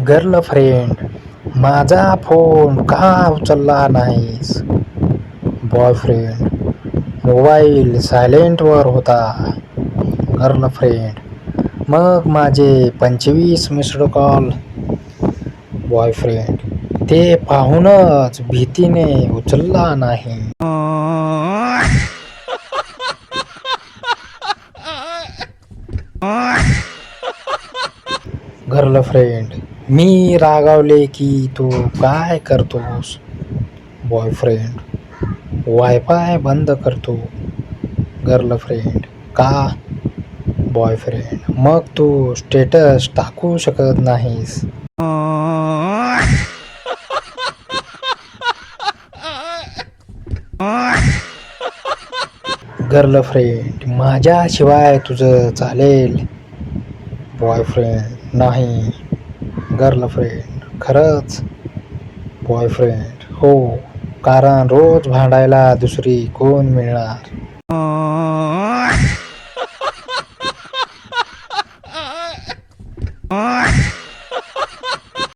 Girlfriend, माझा phone का उचलला नाहीस? बॉयफ्रेंड, मोबाईल सायलेंटवर होता. गर्लफ्रेंड, मग माझे 25 मिस्ड कॉल? बॉयफ्रेंड, ते पाहूनच भीतीने उचलला नाही. गर्लफ्रेंड, मी रागावले की तू काय करतोस? बॉयफ्रेंड, वायफाय बंद करतो. गर्लफ्रेंड, का? बॉयफ्रेंड, मग तू स्टेटस टाकू शकत नाहीस. गर्लफ्रेंड, माझ्याशिवाय तुझं चालेल? बॉयफ्रेंड, नाही. गर्लफ्रेंड, खरंच? बॉयफ्रेंड, हो, कारण रोज भांडायला दुसरी कोण मिळणार?